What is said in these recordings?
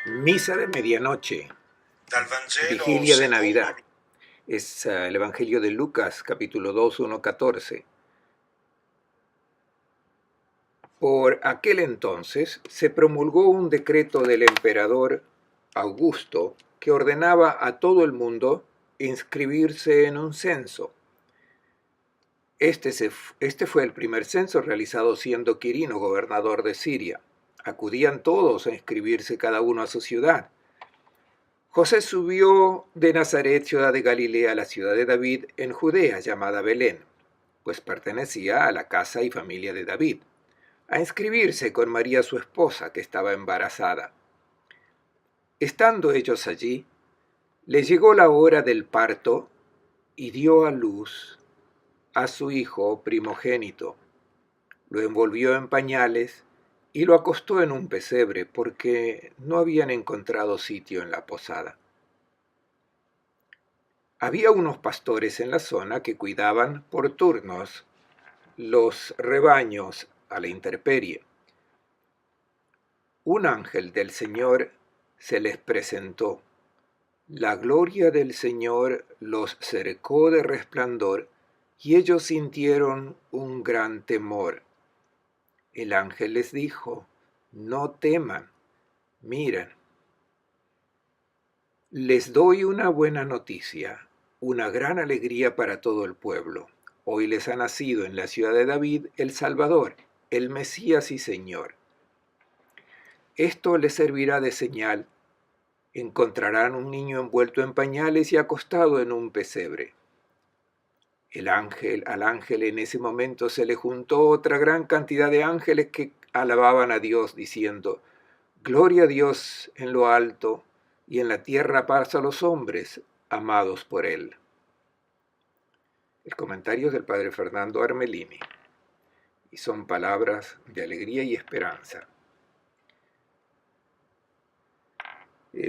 Misa de medianoche, Dal Vangelo vigilia de Navidad. secondo Es el Evangelio de Lucas, capítulo 2, 1, 14. Por aquel entonces se promulgó un decreto del emperador Augusto que ordenaba a todo el mundo inscribirse en un censo. Este fue el primer censo realizado siendo Quirino gobernador de Siria. Acudían todos a inscribirse cada uno a su ciudad. José subió de Nazaret, ciudad de Galilea, a la ciudad de David, en Judea, llamada Belén, pues pertenecía a la casa y familia de David, a inscribirse con María su esposa, que estaba embarazada. Estando ellos allí, les llegó la hora del parto y dio a luz a su hijo primogénito. Lo envolvió en pañales y lo acostó en un pesebre, porque no habían encontrado sitio en la posada. Había unos pastores en la zona que cuidaban por turnos los rebaños a la intemperie. Un ángel del Señor se les presentó. La gloria del Señor los cercó de resplandor y ellos sintieron un gran temor. El ángel les dijo: no teman, miren, les doy una buena noticia, una gran alegría para todo el pueblo. Hoy les ha nacido en la ciudad de David el Salvador, el Mesías y Señor. Esto les servirá de señal. Encontrarán un niño envuelto en pañales y acostado en un pesebre. Al ángel en ese momento se le juntó otra gran cantidad de ángeles que alababan a Dios, diciendo: gloria a Dios en lo alto, y en la tierra paz a los hombres amados por él. El comentario es del padre Fernando Armelini, y son palabras de alegría y esperanza.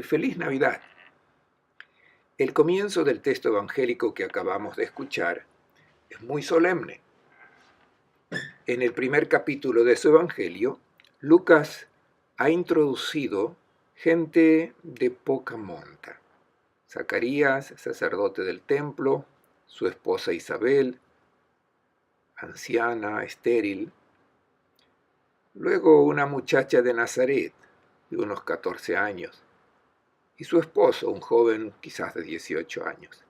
Feliz Navidad. El comienzo del texto evangélico que acabamos de escuchar es muy solemne. En el primer capítulo de su evangelio, Lucas ha introducido gente de poca monta. Zacarías, sacerdote del templo, su esposa Isabel, anciana, estéril. Luego una muchacha de Nazaret, de unos 14 años, y su esposo, un joven quizás de 18 años.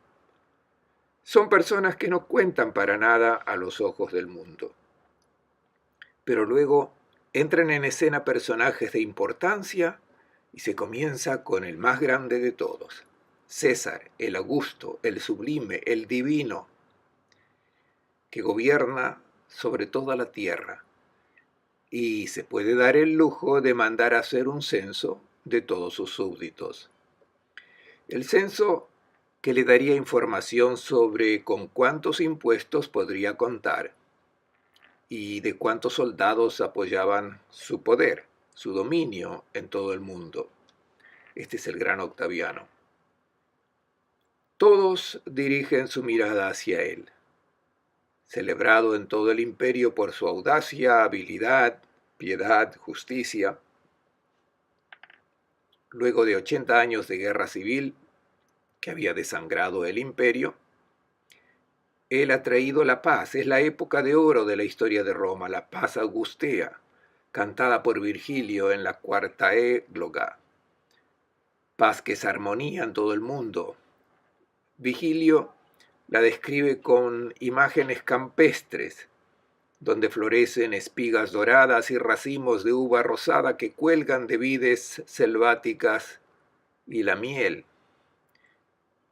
Son personas que no cuentan para nada a los ojos del mundo. Pero luego entran en escena personajes de importancia y se comienza con el más grande de todos, César, el augusto, el sublime, el divino, que gobierna sobre toda la tierra y se puede dar el lujo de mandar a hacer un censo de todos sus súbditos. El censo que le daría información sobre con cuántos impuestos podría contar y de cuántos soldados apoyaban su poder, su dominio en todo el mundo. Este es el gran Octaviano. Todos dirigen su mirada hacia él, celebrado en todo el imperio por su audacia, habilidad, piedad, justicia. Luego de 80 años de guerra civil que había desangrado el imperio, él ha traído la paz. Es la época de oro de la historia de Roma, la paz augustea, cantada por Virgilio en la Cuarta Égloga. Paz que es armonía en todo el mundo. Virgilio la describe con imágenes campestres, donde florecen espigas doradas y racimos de uva rosada que cuelgan de vides selváticas, y la miel,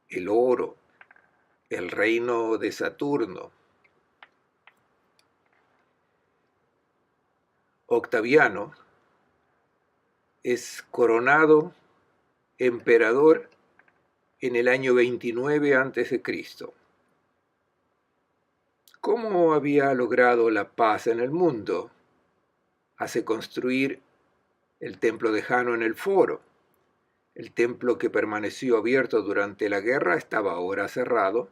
el oro, el reino de Saturno. Octaviano es coronado emperador en el año 29 a.C. ¿Cómo había logrado la paz en el mundo? Hace construir el templo de Jano en el Foro. El templo que permaneció abierto durante la guerra estaba ahora cerrado.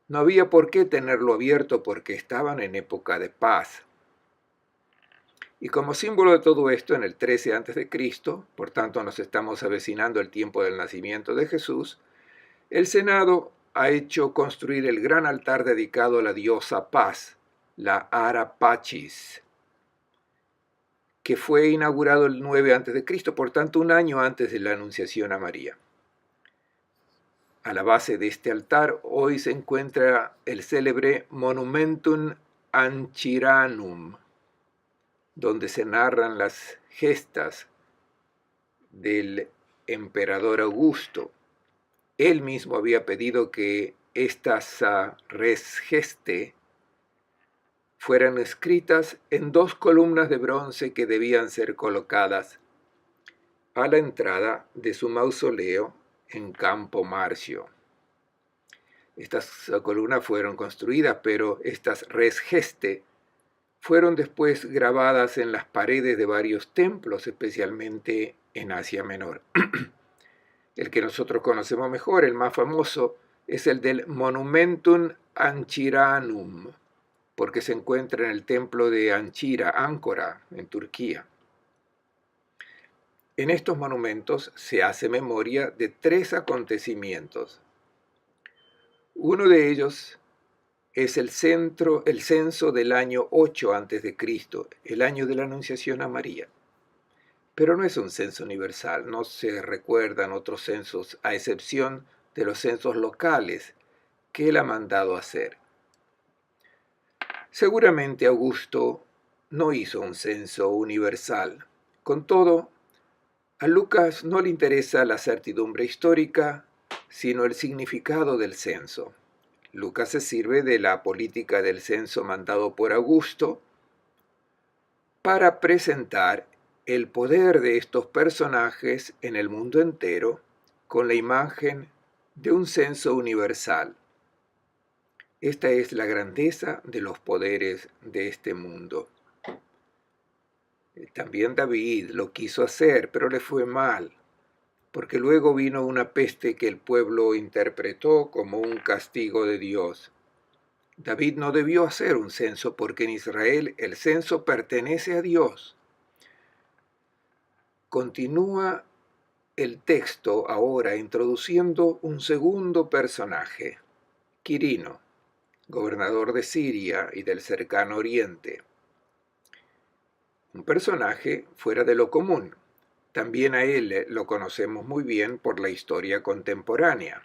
No había por qué tenerlo abierto porque estaban en época de paz. Y como símbolo de todo esto, en el 13 a.C., por tanto nos estamos avecinando el tiempo del nacimiento de Jesús, el Senado ha hecho construir el gran altar dedicado a la diosa Paz, la Ara Pacis, que fue inaugurado el 9 a.C., por tanto un año antes de la Anunciación a María. A la base de este altar hoy se encuentra el célebre Monumentum Ancyranum, donde se narran las gestas del emperador Augusto. Él mismo había pedido que estas res gestae fueran escritas en 2 columnas de bronce que debían ser colocadas a la entrada de su mausoleo en Campo Marcio. Estas columnas fueron construidas, pero estas res gestae fueron después grabadas en las paredes de varios templos, especialmente en Asia Menor. El que nosotros conocemos mejor, el más famoso, es el del Monumentum Ancyranum, porque se encuentra en el templo de Ankara, en Turquía. En estos monumentos se hace memoria de 3 acontecimientos. Uno de ellos es el censo del año 8 a.C., el año de la Anunciación a María. Pero no es un censo universal, no se recuerdan otros censos, a excepción de los censos locales que él ha mandado hacer. Seguramente Augusto no hizo un censo universal. Con todo, a Lucas no le interesa la certidumbre histórica, sino el significado del censo. Lucas se sirve de la política del censo mandado por Augusto para presentar el poder de estos personajes en el mundo entero con la imagen de un censo universal. Esta es la grandeza de los poderes de este mundo. También David lo quiso hacer, pero le fue mal, porque luego vino una peste que el pueblo interpretó como un castigo de Dios. David no debió hacer un censo porque en Israel el censo pertenece a Dios. Continúa el texto ahora introduciendo un segundo personaje, Quirino, gobernador de Siria y del cercano Oriente. Un personaje fuera de lo común. También a él lo conocemos muy bien por la historia contemporánea.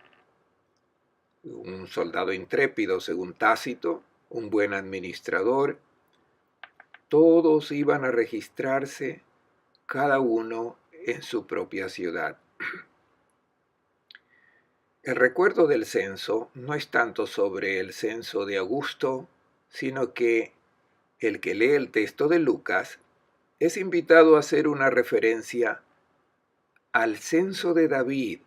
Un soldado intrépido, según Tácito, un buen administrador. Todos iban a registrarse, cada uno en su propia ciudad. El recuerdo del censo no es tanto sobre el censo de Augusto, sino que el que lee el texto de Lucas es invitado a hacer una referencia al censo de David,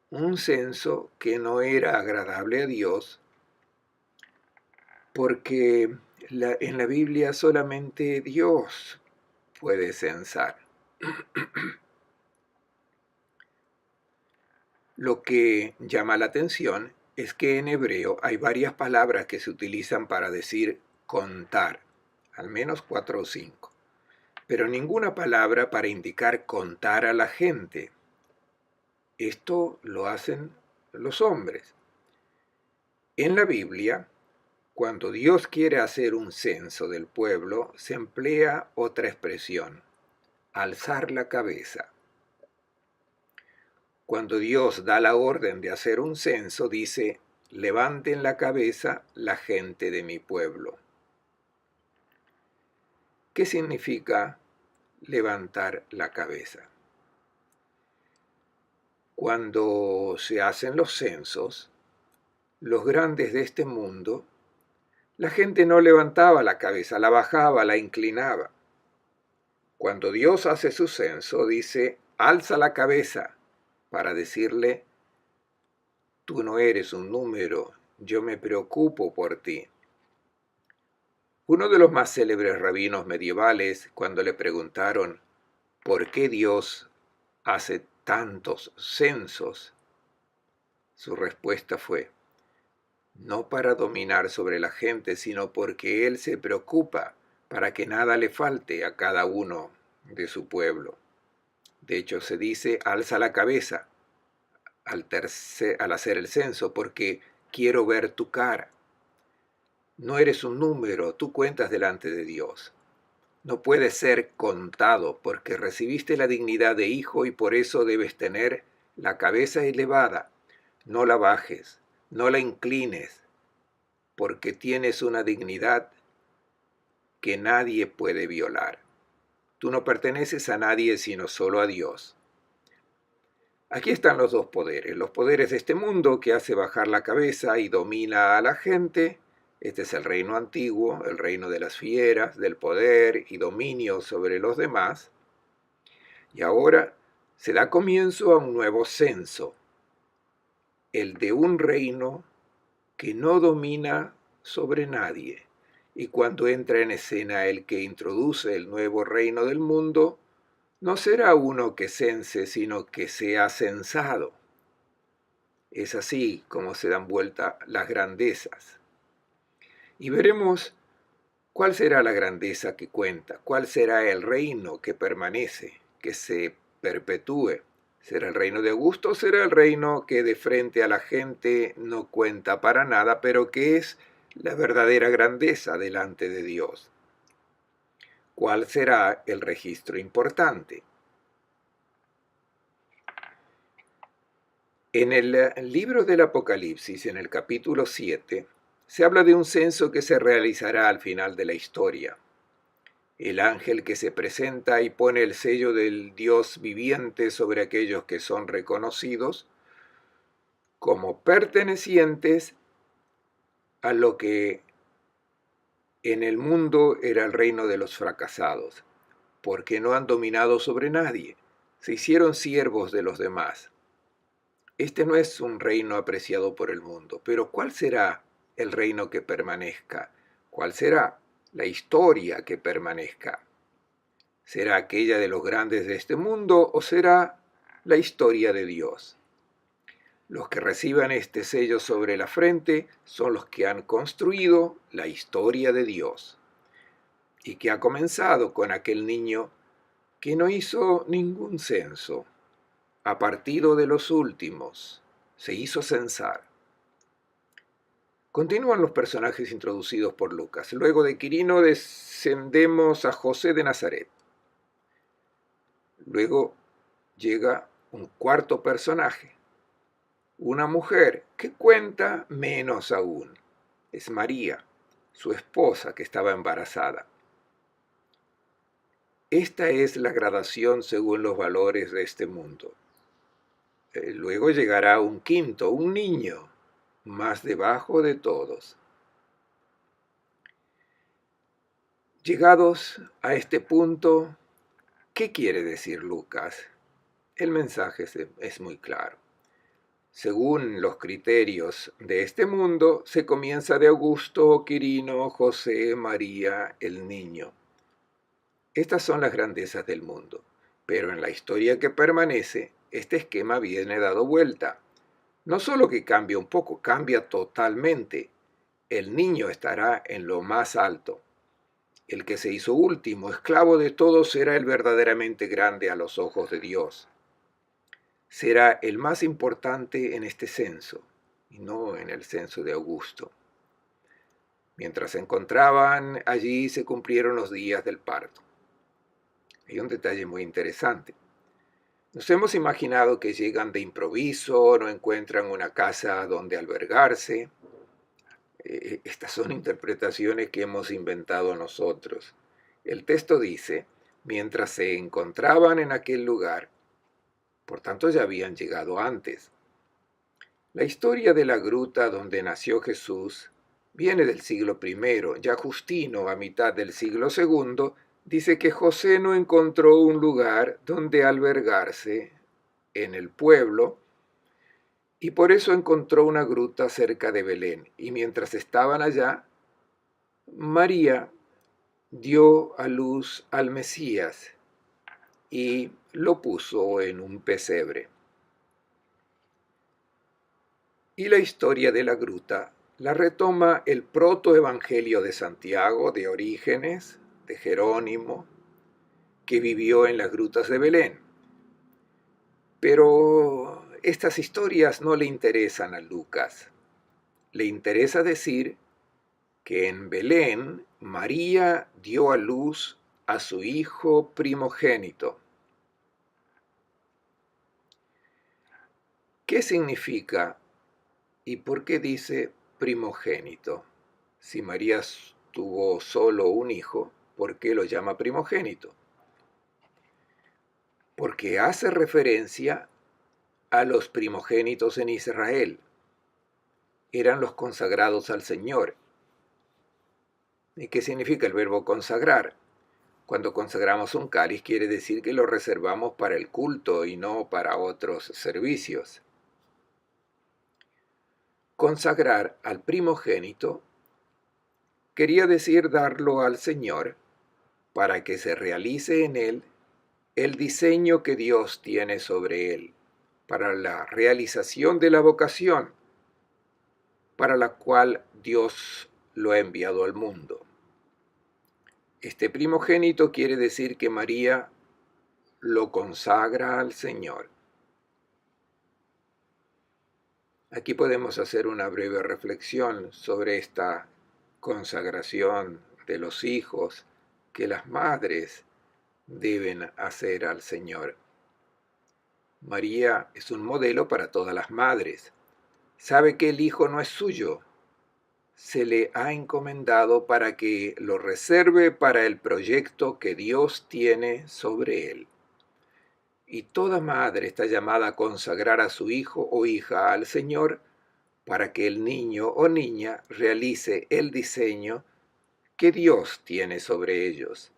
un censo que no era agradable a Dios, porque en la Biblia solamente Dios puede censar. Lo que llama la atención es que en hebreo hay varias palabras que se utilizan para decir contar, al menos 4 o 5, pero ninguna palabra para indicar contar a la gente. Esto lo hacen los hombres. En la Biblia, cuando Dios quiere hacer un censo del pueblo, se emplea otra expresión, alzar la cabeza. Cuando Dios da la orden de hacer un censo, dice, levanten la cabeza la gente de mi pueblo. ¿Qué significa levantar la cabeza? Cuando se hacen los censos, los grandes de este mundo, la gente no levantaba la cabeza, la bajaba, la inclinaba. Cuando Dios hace su censo, dice, alza la cabeza, para decirle, tú no eres un número, yo me preocupo por ti. Uno de los más célebres rabinos medievales, cuando le preguntaron por qué Dios hace tantos censos, su respuesta fue, no para dominar sobre la gente, sino porque Él se preocupa para que nada le falte a cada uno de su pueblo. De hecho, se dice, alza la cabeza al hacer el censo, porque quiero ver tu cara. No eres un número, tú cuentas delante de Dios. No puedes ser contado, porque recibiste la dignidad de hijo y por eso debes tener la cabeza elevada. No la bajes, no la inclines, porque tienes una dignidad que nadie puede violar. Tú no perteneces a nadie sino solo a Dios. Aquí están los poderes de este mundo que hace bajar la cabeza y domina a la gente. Este es el reino antiguo, el reino de las fieras, del poder y dominio sobre los demás. Y ahora se da comienzo a un nuevo censo, el de un reino que no domina sobre nadie. Y cuando entra en escena el que introduce el nuevo reino del mundo, no será uno que cense, sino que sea censado. Es así como se dan vuelta las grandezas. Y veremos cuál será la grandeza que cuenta, cuál será el reino que permanece, que se perpetúe. ¿Será el reino de Augusto o será el reino que de frente a la gente no cuenta para nada, pero que es la verdadera grandeza delante de Dios? ¿Cuál será el registro importante? En el libro del Apocalipsis, en el capítulo 7, se habla de un censo que se realizará al final de la historia. El ángel que se presenta y pone el sello del Dios viviente sobre aquellos que son reconocidos como pertenecientes a lo que en el mundo era el reino de los fracasados, porque no han dominado sobre nadie, se hicieron siervos de los demás. Este no es un reino apreciado por el mundo, pero ¿cuál será el reino que permanezca? ¿Cuál será la historia que permanezca? ¿Será aquella de los grandes de este mundo o será la historia de Dios? Los que reciban este sello sobre la frente son los que han construido la historia de Dios y que ha comenzado con aquel niño que no hizo ningún censo, a partido de los últimos, se hizo censar. Continúan los personajes introducidos por Lucas. Luego de Quirino descendemos a José de Nazaret. Luego llega un cuarto personaje, una mujer que cuenta menos aún. Es María, su esposa que estaba embarazada. Esta es la gradación según los valores de este mundo. Luego llegará un quinto, un niño, más debajo de todos. Llegados a este punto, ¿qué quiere decir Lucas? El mensaje es muy claro. Según los criterios de este mundo, se comienza de Augusto, Quirino, José, María, el niño. Estas son las grandezas del mundo, pero en la historia que permanece, este esquema viene dado vuelta. No solo que cambia un poco, cambia totalmente. El niño estará en lo más alto. El que se hizo último, esclavo de todos, será el verdaderamente grande a los ojos de Dios. Será el más importante en este censo, y no en el censo de Augusto. Mientras se encontraban allí, se cumplieron los días del parto. Hay un detalle muy interesante. Nos hemos imaginado que llegan de improviso, no encuentran una casa donde albergarse. Estas son interpretaciones que hemos inventado nosotros. El texto dice, mientras se encontraban en aquel lugar, por tanto ya habían llegado antes. La historia de la gruta donde nació Jesús viene del siglo I. Ya Justino, a mitad del siglo II, dice que José no encontró un lugar donde albergarse en el pueblo y por eso encontró una gruta cerca de Belén. Y mientras estaban allá, María dio a luz al Mesías y lo puso en un pesebre. Y la historia de la gruta la retoma el protoevangelio de Santiago de Orígenes, de Jerónimo, que vivió en las grutas de Belén. Pero estas historias no le interesan a Lucas. Le interesa decir que en Belén María dio a luz a su hijo primogénito. ¿Qué significa y por qué dice primogénito? Si María tuvo solo un hijo, ¿por qué lo llama primogénito? Porque hace referencia a los primogénitos en Israel. Eran los consagrados al Señor. ¿Y qué significa el verbo consagrar? Cuando consagramos un cáliz quiere decir que lo reservamos para el culto y no para otros servicios. Consagrar al primogénito quería decir darlo al Señor para que se realice en él el diseño que Dios tiene sobre él, para la realización de la vocación para la cual Dios lo ha enviado al mundo. Este primogénito quiere decir que María lo consagra al Señor. Aquí podemos hacer una breve reflexión sobre esta consagración de los hijos que las madres deben hacer al Señor. María es un modelo para todas las madres. Sabe que el hijo no es suyo. Se le ha encomendado para que lo reserve para el proyecto que Dios tiene sobre él. Y toda madre está llamada a consagrar a su hijo o hija al Señor para que el niño o niña realice el diseño que Dios tiene sobre ellos.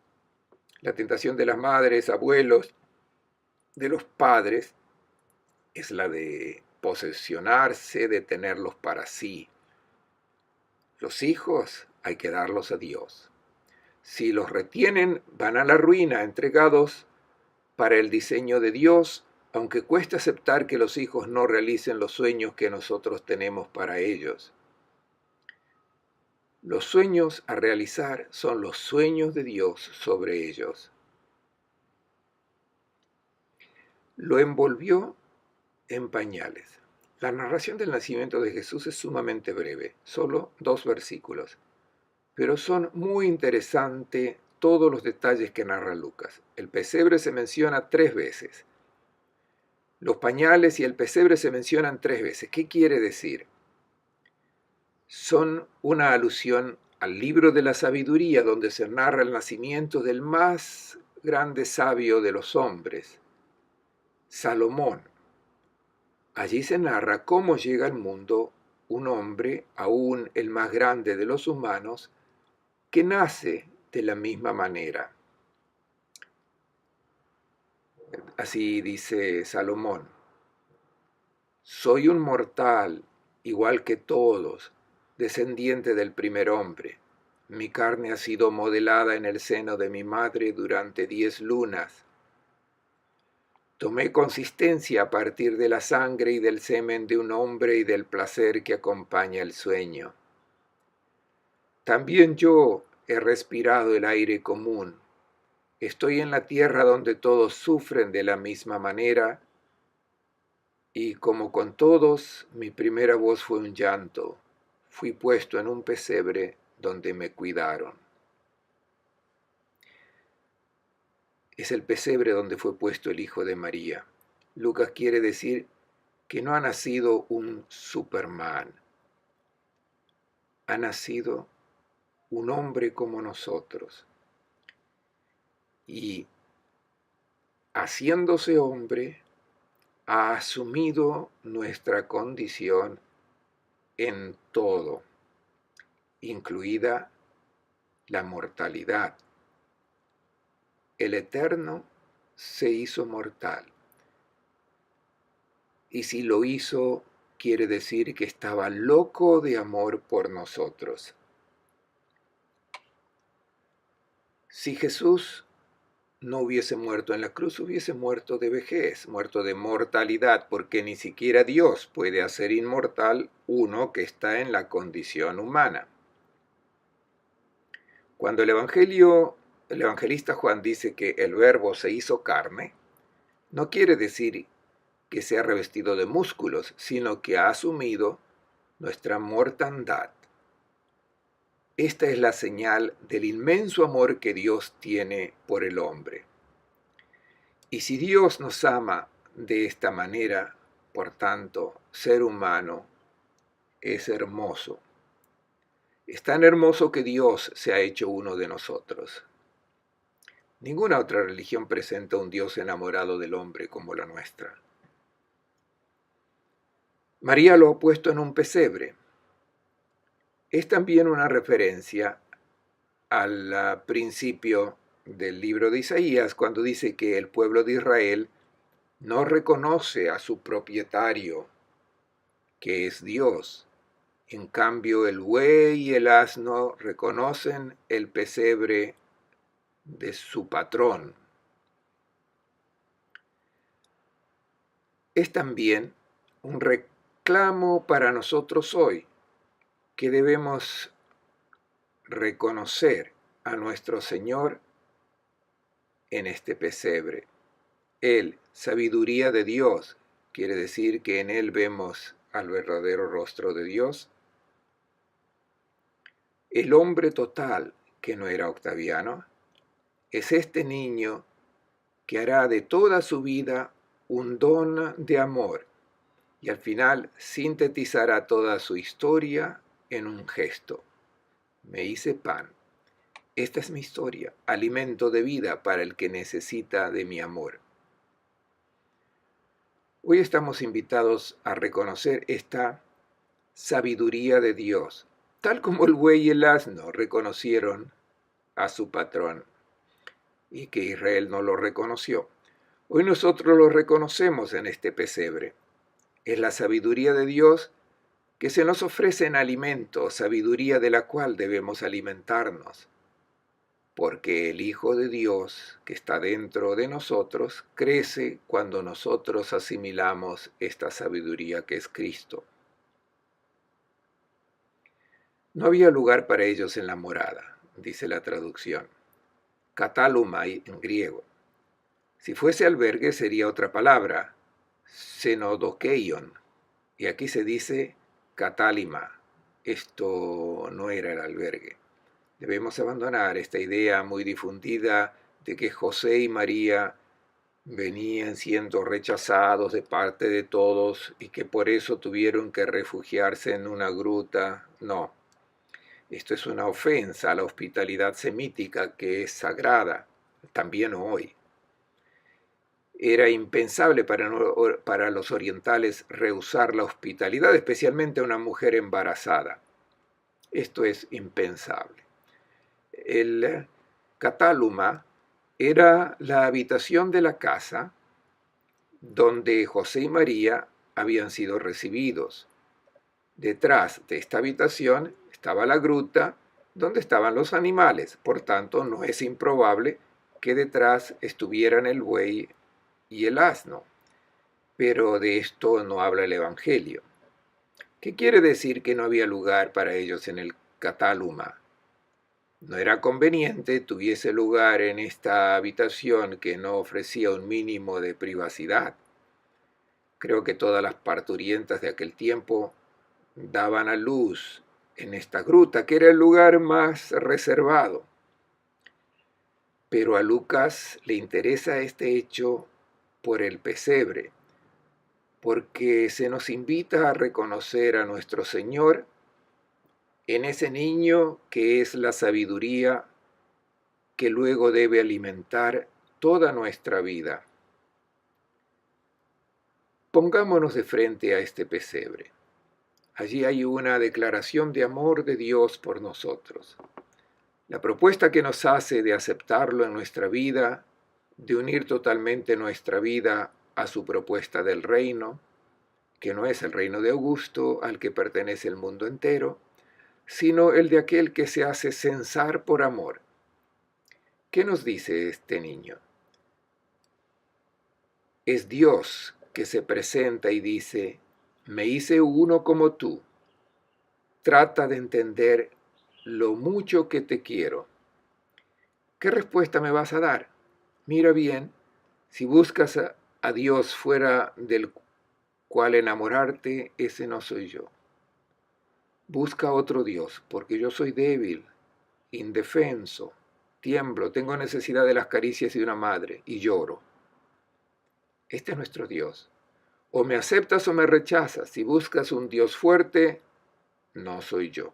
La tentación de las madres, abuelos, de los padres, es la de posesionarse, de tenerlos para sí. Los hijos hay que darlos a Dios. Si los retienen, van a la ruina, entregados para el diseño de Dios, aunque cueste aceptar que los hijos no realicen los sueños que nosotros tenemos para ellos. Los sueños a realizar son los sueños de Dios sobre ellos. Lo envolvió en pañales. La narración del nacimiento de Jesús es sumamente breve, solo 2 versículos, pero son muy interesantes todos los detalles que narra Lucas. El pesebre se menciona 3 veces. Los pañales y el pesebre se mencionan 3 veces. ¿Qué quiere decir? Son una alusión al libro de la sabiduría, donde se narra el nacimiento del más grande sabio de los hombres, Salomón. Allí se narra cómo llega al mundo un hombre, aún el más grande de los humanos, que nace de la misma manera. Así dice Salomón: soy un mortal, igual que todos, descendiente del primer hombre. Mi carne ha sido modelada en el seno de mi madre durante 10 lunas. Tomé consistencia a partir de la sangre y del semen de un hombre y del placer que acompaña el sueño. También yo he respirado el aire común. Estoy en la tierra donde todos sufren de la misma manera, y como con todos, mi primera voz fue un llanto. Fui puesto en un pesebre donde me cuidaron. Es el pesebre donde fue puesto el hijo de María. Lucas quiere decir que no ha nacido un Superman. Ha nacido un hombre como nosotros. Y haciéndose hombre, ha asumido nuestra condición en todo, incluida la mortalidad. El Eterno se hizo mortal. Y si lo hizo, quiere decir que estaba loco de amor por nosotros. Si Jesús no hubiese muerto en la cruz, hubiese muerto de vejez, muerto de mortalidad, porque ni siquiera Dios puede hacer inmortal uno que está en la condición humana. Cuando el Evangelio el evangelista Juan dice que el Verbo se hizo carne, no quiere decir que se ha revestido de músculos, sino que ha asumido nuestra mortandad. Esta es la señal del inmenso amor que Dios tiene por el hombre. Y si Dios nos ama de esta manera, por tanto, ser humano es hermoso. Es tan hermoso que Dios se ha hecho uno de nosotros. Ninguna otra religión presenta un Dios enamorado del hombre como la nuestra. María lo ha puesto en un pesebre. Es también una referencia al principio del libro de Isaías, cuando dice que el pueblo de Israel no reconoce a su propietario, que es Dios. En cambio, el buey y el asno reconocen el pesebre de su patrón. Es también un reclamo para nosotros hoy, que debemos reconocer a nuestro Señor en este pesebre. Él, sabiduría de Dios, quiere decir que en Él vemos al verdadero rostro de Dios. El hombre total, que no era Octaviano, es este niño que hará de toda su vida un don de amor y al final sintetizará toda su historia en un gesto. Me hice pan. Esta es mi historia, alimento de vida para el que necesita de mi amor. Hoy estamos invitados a reconocer esta sabiduría de Dios, tal como el buey y el asno reconocieron a su patrón y que Israel no lo reconoció. Hoy nosotros lo reconocemos en este pesebre. Es la sabiduría de Dios que se nos ofrece en alimento, sabiduría de la cual debemos alimentarnos, porque el Hijo de Dios que está dentro de nosotros crece cuando nosotros asimilamos esta sabiduría que es Cristo. No había lugar para ellos en la morada, dice la traducción. Katalumai en griego. Si fuese albergue sería otra palabra, xenodokeion, y aquí se dice katálima. Esto no era el albergue. Debemos abandonar esta idea muy difundida de que José y María venían siendo rechazados de parte de todos y que por eso tuvieron que refugiarse en una gruta. No, esto es una ofensa a la hospitalidad semítica que es sagrada, también hoy. Era impensable para los orientales rehusar la hospitalidad, especialmente a una mujer embarazada. Esto es impensable. El catáluma era la habitación de la casa donde José y María habían sido recibidos. Detrás de esta habitación estaba la gruta donde estaban los animales, por tanto no es improbable que detrás estuvieran el buey y el asno, pero de esto no habla el Evangelio. ¿Qué quiere decir que no había lugar para ellos en el catáluma? No era conveniente tuviese lugar en esta habitación que no ofrecía un mínimo de privacidad. Creo que todas las parturientas de aquel tiempo daban a luz en esta gruta, que era el lugar más reservado. Pero a Lucas le interesa este hecho por el pesebre, porque se nos invita a reconocer a nuestro Señor en ese niño que es la sabiduría que luego debe alimentar toda nuestra vida. Pongámonos de frente a este pesebre. Allí hay una declaración de amor de Dios por nosotros. La propuesta que nos hace de aceptarlo en nuestra vida, de unir totalmente nuestra vida a su propuesta del reino, que no es el reino de Augusto, al que pertenece el mundo entero, sino el de aquel que se hace censar por amor. ¿Qué nos dice este niño? Es Dios que se presenta y dice, me hice uno como tú. Trata de entender lo mucho que te quiero. ¿Qué respuesta me vas a dar? Mira bien, si buscas a Dios fuera del cual enamorarte, ese no soy yo. Busca otro Dios, porque yo soy débil, indefenso, tiemblo, tengo necesidad de las caricias de una madre y lloro. Este es nuestro Dios. O me aceptas o me rechazas. Si buscas un Dios fuerte, no soy yo.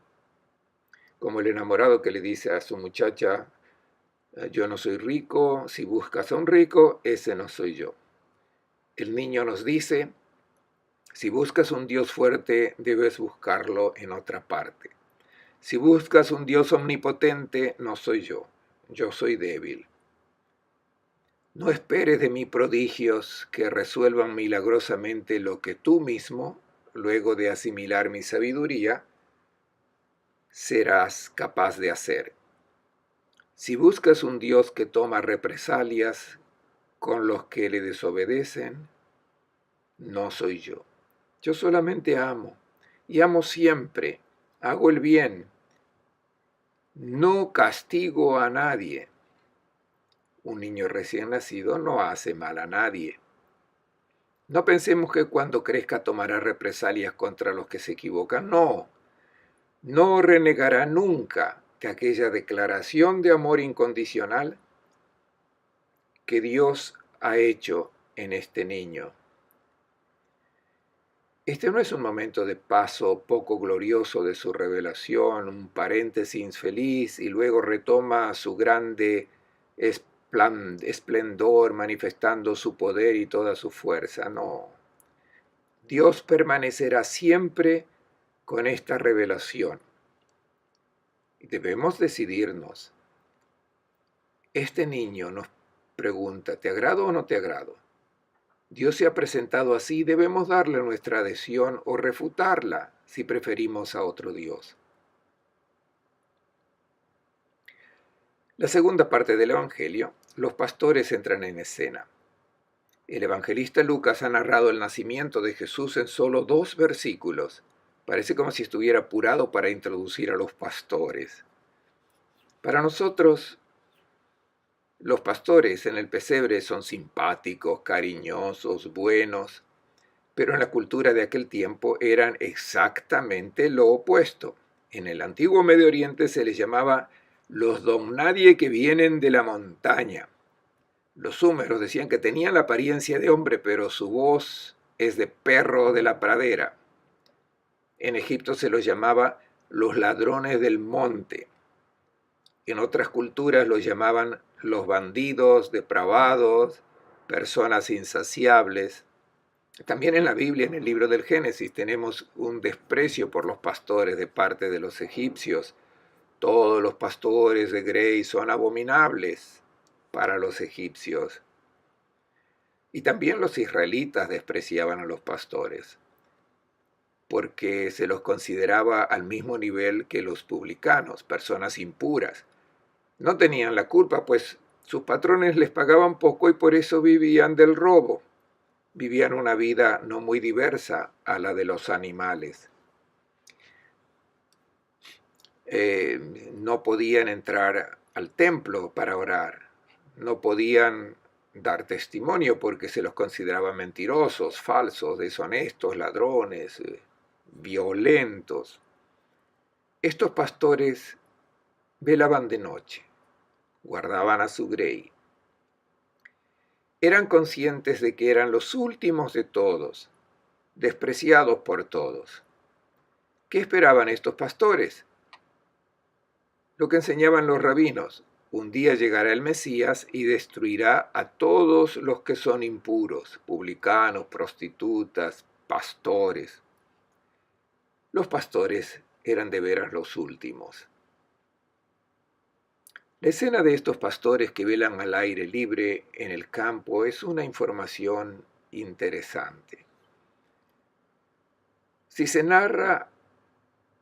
Como el enamorado que le dice a su muchacha, yo no soy rico, si buscas a un rico, ese no soy yo. El niño nos dice, si buscas un Dios fuerte, debes buscarlo en otra parte. Si buscas un Dios omnipotente, no soy yo soy débil. No esperes de mí prodigios que resuelvan milagrosamente lo que tú mismo, luego de asimilar mi sabiduría, serás capaz de hacer. Si buscas un Dios que toma represalias con los que le desobedecen, no soy yo. Yo solamente amo, y amo siempre, hago el bien, no castigo a nadie. Un niño recién nacido no hace mal a nadie. No pensemos que cuando crezca tomará represalias contra los que se equivocan. No, no renegará nunca de aquella declaración de amor incondicional que Dios ha hecho en este niño. Este no es un momento de paso poco glorioso de su revelación, un paréntesis feliz y luego retoma su grande esplendor manifestando su poder y toda su fuerza. No, Dios permanecerá siempre con esta revelación. Debemos decidirnos. Este niño nos pregunta, ¿te agrado o no te agrado? Dios se ha presentado así, debemos darle nuestra adhesión o refutarla si preferimos a otro Dios. La segunda parte del Evangelio, los pastores entran en escena. El evangelista Lucas ha narrado el nacimiento de Jesús en solo 2 versículos. Parece como si estuviera apurado para introducir a los pastores. Para nosotros, los pastores en el pesebre son simpáticos, cariñosos, buenos, pero en la cultura de aquel tiempo eran exactamente lo opuesto. En el antiguo Medio Oriente se les llamaba los don nadie que vienen de la montaña. Los súmeros decían que tenían la apariencia de hombre, pero su voz es de perro de la pradera. En Egipto se los llamaba los ladrones del monte. En otras culturas los llamaban los bandidos, depravados, personas insaciables. También en la Biblia, en el libro del Génesis, tenemos un desprecio por los pastores de parte de los egipcios. Todos los pastores de grey son abominables para los egipcios. Y también los israelitas despreciaban a los pastores, porque se los consideraba al mismo nivel que los publicanos, personas impuras. No tenían la culpa, pues sus patrones les pagaban poco y por eso vivían del robo. Vivían una vida no muy diversa a la de los animales. No podían entrar al templo para orar, no podían dar testimonio porque se los consideraba mentirosos, falsos, deshonestos, ladrones, violentos. Estos pastores velaban de noche, guardaban a su grey. Eran conscientes de que eran los últimos de todos, despreciados por todos. ¿Qué esperaban estos pastores? Lo que enseñaban los rabinos: un día llegará el Mesías y destruirá a todos los que son impuros, publicanos, prostitutas, pastores. Los pastores eran de veras los últimos. La escena de estos pastores que velan al aire libre en el campo es una información interesante. Si se narra,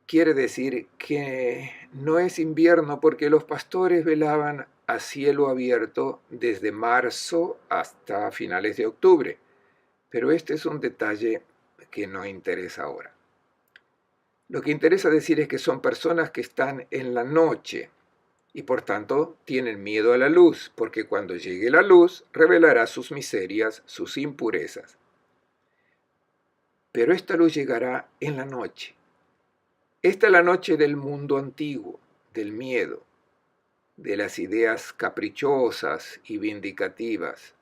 quiere decir que no es invierno porque los pastores velaban a cielo abierto desde marzo hasta finales de octubre. Pero este es un detalle que no interesa ahora. Lo que interesa decir es que son personas que están en la noche, y por tanto tienen miedo a la luz, porque cuando llegue la luz revelará sus miserias, sus impurezas. Pero esta luz llegará en la noche. Esta es la noche del mundo antiguo, del miedo, de las ideas caprichosas y vindicativas.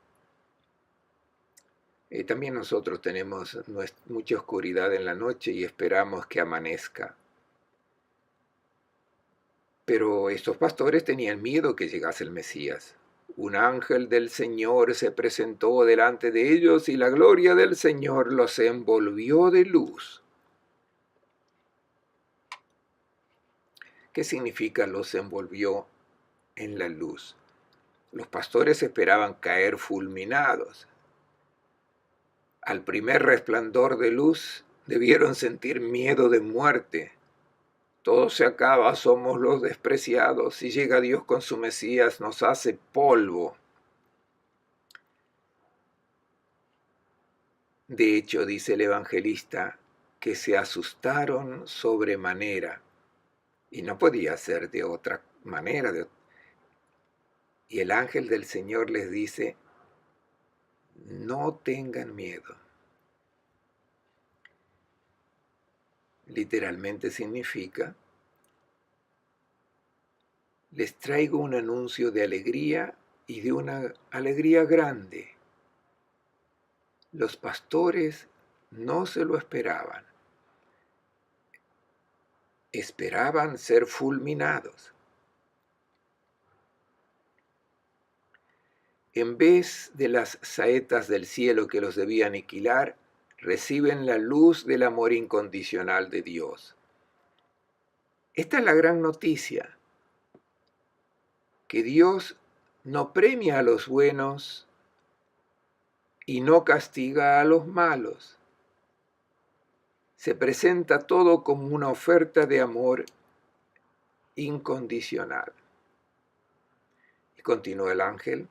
También nosotros tenemos mucha oscuridad en la noche y esperamos que amanezca. Pero estos pastores tenían miedo que llegase el Mesías. Un ángel del Señor se presentó delante de ellos y la gloria del Señor los envolvió de luz. ¿Qué significa los envolvió en la luz? Los pastores esperaban caer fulminados. Al primer resplandor de luz debieron sentir miedo de muerte. Todo se acaba, somos los despreciados. Si llega Dios con su Mesías, nos hace polvo. De hecho, dice el evangelista, que se asustaron sobremanera. Y no podía ser de otra manera. Y el ángel del Señor les dice, no tengan miedo. Literalmente significa, les traigo un anuncio de alegría y de una alegría grande. Los pastores no se lo esperaban. Esperaban ser fulminados. En vez de las saetas del cielo que los debía aniquilar, reciben la luz del amor incondicional de Dios. Esta es la gran noticia, que Dios no premia a los buenos y no castiga a los malos. Se presenta todo como una oferta de amor incondicional. Y continúa el ángel,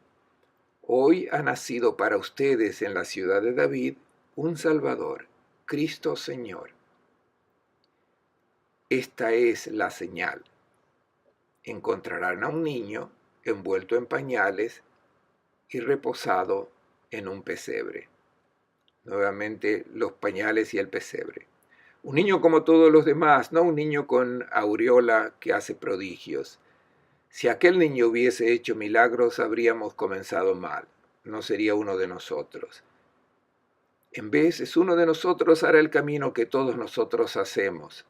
hoy ha nacido para ustedes en la ciudad de David un Salvador, Cristo Señor. Esta es la señal. Encontrarán a un niño envuelto en pañales y reposado en un pesebre. Nuevamente los pañales y el pesebre. Un niño como todos los demás, no un niño con aureola que hace prodigios. Si aquel niño hubiese hecho milagros, habríamos comenzado mal. No sería uno de nosotros. En vez, es uno de nosotros hará el camino que todos nosotros hacemos.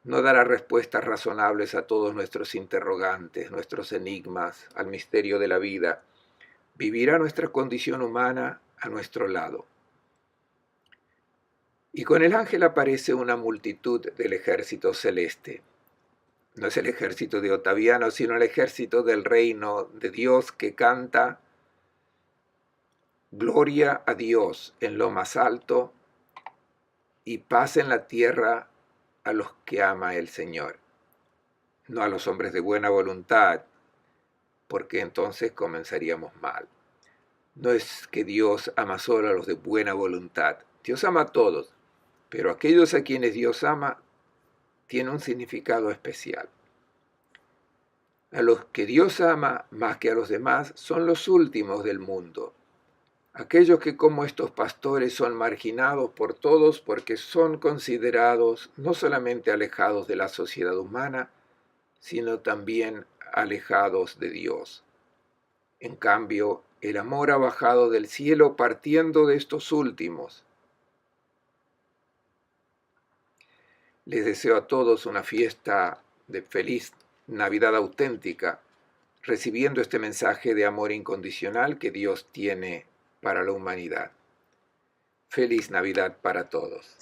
No dará respuestas razonables a todos nuestros interrogantes, nuestros enigmas, al misterio de la vida. Vivirá nuestra condición humana a nuestro lado. Y con el ángel aparece una multitud del ejército celeste. No es el ejército de Otaviano, sino el ejército del reino de Dios que canta gloria a Dios en lo más alto y paz en la tierra a los que ama el Señor. No a los hombres de buena voluntad, porque entonces comenzaríamos mal. No es que Dios ama solo a los de buena voluntad. Dios ama a todos, pero aquellos a quienes Dios ama tiene un significado especial. A los que Dios ama más que a los demás son los últimos del mundo. Aquellos que como estos pastores son marginados por todos porque son considerados no solamente alejados de la sociedad humana, sino también alejados de Dios. En cambio, el amor ha bajado del cielo partiendo de estos últimos. Les deseo a todos una fiesta de feliz Navidad auténtica, recibiendo este mensaje de amor incondicional que Dios tiene para la humanidad. Feliz Navidad para todos.